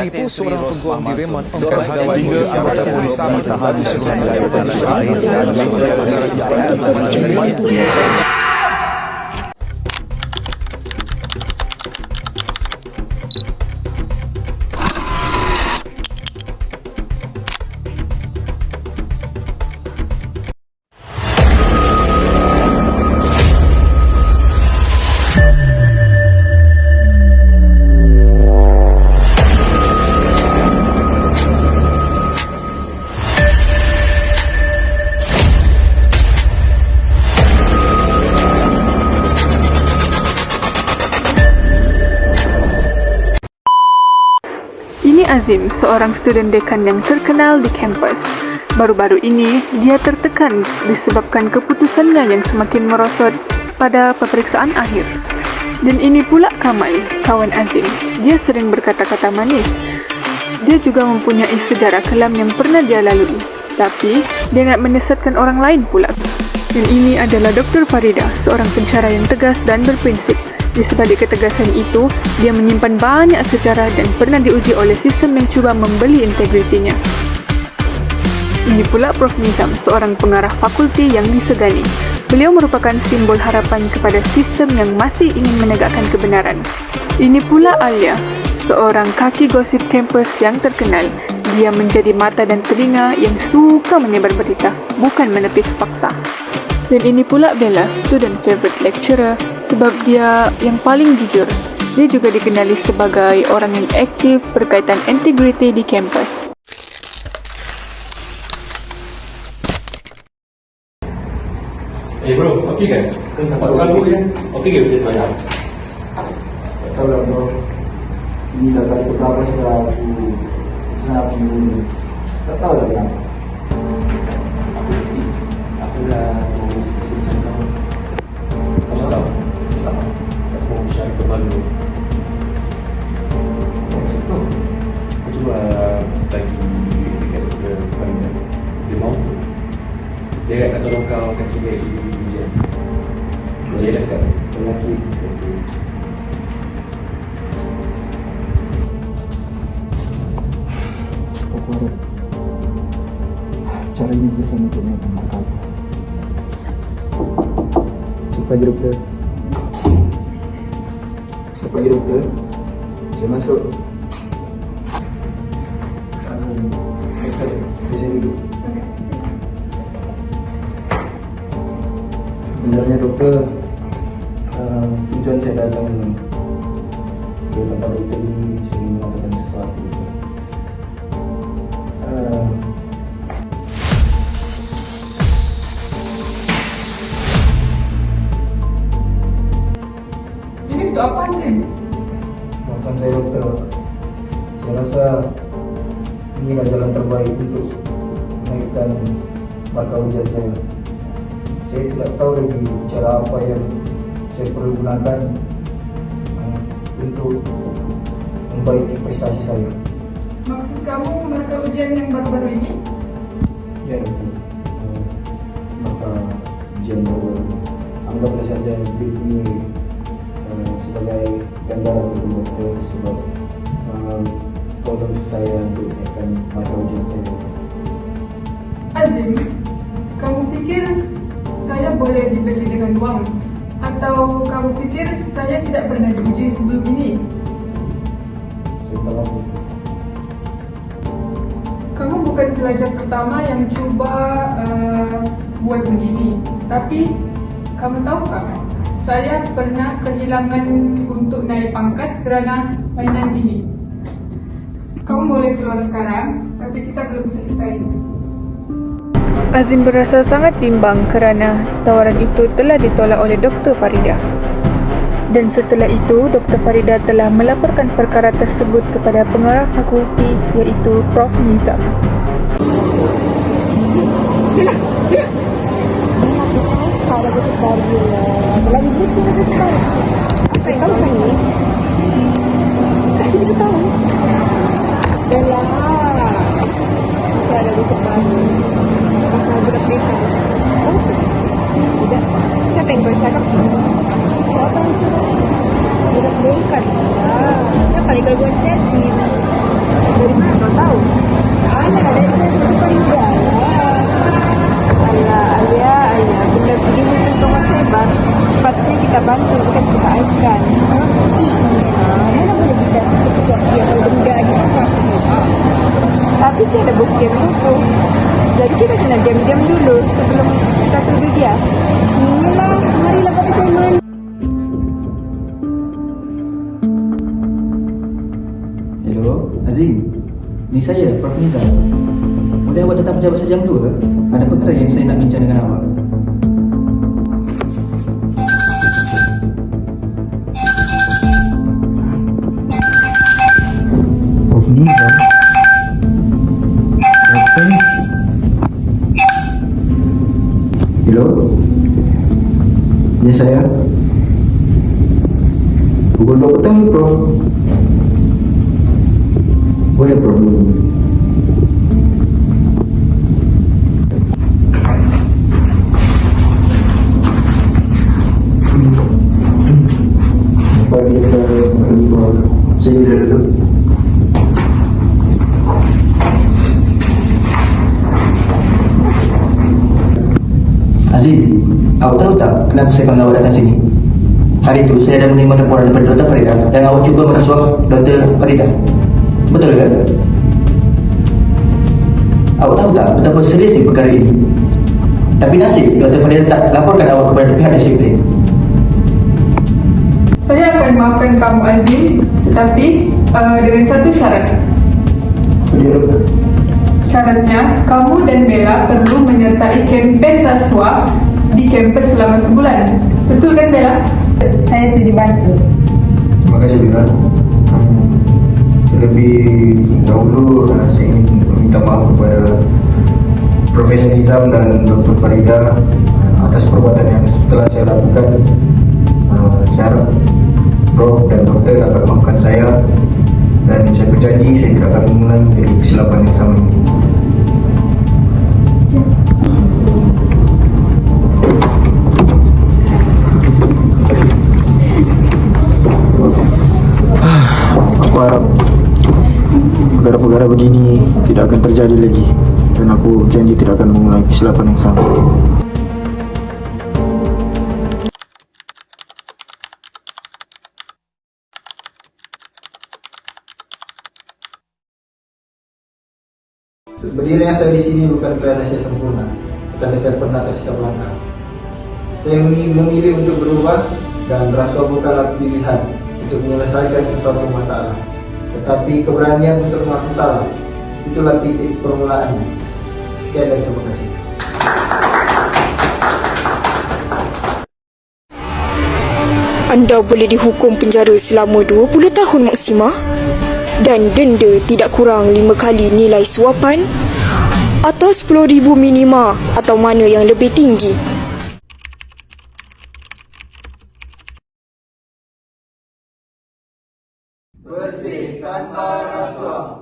Tipu seorang peguam di Remon hingga anggota polis bertahan di sebuah air dan membantu. Ini Azim, seorang student dekan yang terkenal di kampus. Baru-baru ini, dia tertekan disebabkan keputusannya yang semakin merosot pada peperiksaan akhir. Dan ini pula Kamal, kawan Azim. Dia sering berkata-kata manis. Dia juga mempunyai sejarah kelam yang pernah dia lalui. Tapi, dia nak menyesatkan orang lain pula. Dan ini adalah Dr. Farida, seorang pensyarah yang tegas dan berprinsip. Di sebalik ketegasan itu, dia menyimpan banyak sejarah dan pernah diuji oleh sistem yang cuba membeli integritinya. Ini pula Prof. Nizam, seorang pengarah fakulti yang disegani. Beliau merupakan simbol harapan kepada sistem yang masih ingin menegakkan kebenaran. Ini pula Alia, seorang kaki gosip kampus yang terkenal. Dia menjadi mata dan telinga yang suka menyebar berita, bukan menepis fakta. Dan ini pula Bella, student favorite lecturer, sebab dia yang paling jujur. Dia juga dikenali sebagai orang yang aktif berkaitan integriti di kampus. Bro, okey kan? Nampak selalu kan? Okey ke kerja saya? Tak tahu lah bro. Ini dah kali keberapa setelah aku senang dulu. Tak tahu lah kenapa. Aku dah mau seperti macam tahu. Kamu tahu? Sama. Tak semua usaha terbaru. Macam tu. Aku cuba bagi dekat dia kepada dia mau. Dia akan tolong kau kasih dia ujian. Ujian dah sekarang. Lelaki. Aku harap cara ini bisa untuk mempermakai supaya doktor dia masuk doktor di sini dulu. Sebenarnya doktor, tujuan saya datang ke tempat doktor ini saya mengatakan sesuatu. Ini untuk apa Azim? Maafkan saya doktor, saya rasa inilah jalan terbaik untuk menaikkan markah ujian saya. Saya tidak tahu lagi cara apa yang saya perlu gunakan untuk membaiki prestasi saya. Maksud kamu markah ujian yang baru-baru ini? Ya doktor, markah ujian baru. Anggaplah saja ini sebagai ganjaran untuk doktor sebab tolong saya untuk menaikkan markah ujian saya. Azim, kamu fikir saya boleh dibeli dengan wang? Atau kamu fikir saya tidak pernah diuji sebelum ini? Saya minta maaf. Kamu bukan pelajar pertama yang cuba buat begini. Tapi, kamu tahukah? Saya pernah kehilangan untuk naik pangkat kerana mainan ini. Kamu boleh keluar sekarang, tapi kita belum selesai. Azim berasa sangat bimbang kerana tawaran itu telah ditolak oleh Dr. Farida. Dan setelah itu, Dr. Farida telah melaporkan perkara tersebut kepada pengarah fakulti iaitu Prof. Nizam. Bila? Kalau besar baru lagi butuh ada sekarang. Apa yang tahu kan ni? Tak bisa tahu. Bella, kita ada besar baru. Pasal budak mereka. Oh, tidak. Siapa yang bercakap? Siapa yang suruh? Budak mereka. Siapa yang gangguan selfie? nanti ada bukti yang tu. Jadi kita kena diam-diam dulu sebelum kita tuduh dia. Inilah, marilah pada saya mandi. Hello, Azim. Ni saya, Prof. Nizam. Boleh awak datang pejabat sejam 2? Ada perkara yang saya nak bincang dengan awak. Prof. Nizam? Apa? Hello? Ya, saya. Pukul 2 petang, Prof. Boleh, Prof. Pagi kita berlima. Saya dulu. Azim, awak tahu tak kenapa saya panggil awak datang sini? Hari itu saya dah menerima laporan daripada Dr. Farida yang awak cuba merasuah Dr. Farida. Betul kan? Awak tahu tak betapa seriusnya perkara ini? Tapi nasib Dr. Farida tak laporkan awak kepada pihak disiplin. Saya akan maafkan kamu Azim, tetapi dengan satu syarat. Ya. Syaratnya, kamu dan Bella perlu menyertai kempen rasuah di kampus selama sebulan. Betul kan Bella? Saya sudah bantu. Terima kasih, Bila. Terlebih dahulu saya ingin meminta maaf kepada Profesor Nizam dan Dr. Farida atas perbuatan yang telah saya lakukan. Saya harap Prof dan Doktor akan maafkan saya, dan saya berjanji saya tidak akan mengulangi dari kesilapan yang sama ini. Aku harap perkara-perkara begini tidak akan terjadi lagi, dan aku janji tidak akan mengulangi kesilapan yang sama. Berdirinya saya di sini bukan kerana saya sempurna, kerana saya pernah tersilap langkah. Saya memilih untuk berubah, dan rasuah bukanlah pilihan untuk menyelesaikan sesuatu masalah, tetapi keberanian untuk mengaku salah. Itulah titik permulaannya. Sekian dan terima kasih. Anda boleh dihukum penjara selama 20 tahun maksima dan denda tidak kurang 5 kali nilai suapan atau 10,000 minima, atau mana yang lebih tinggi. Bersih tanpa rasuah.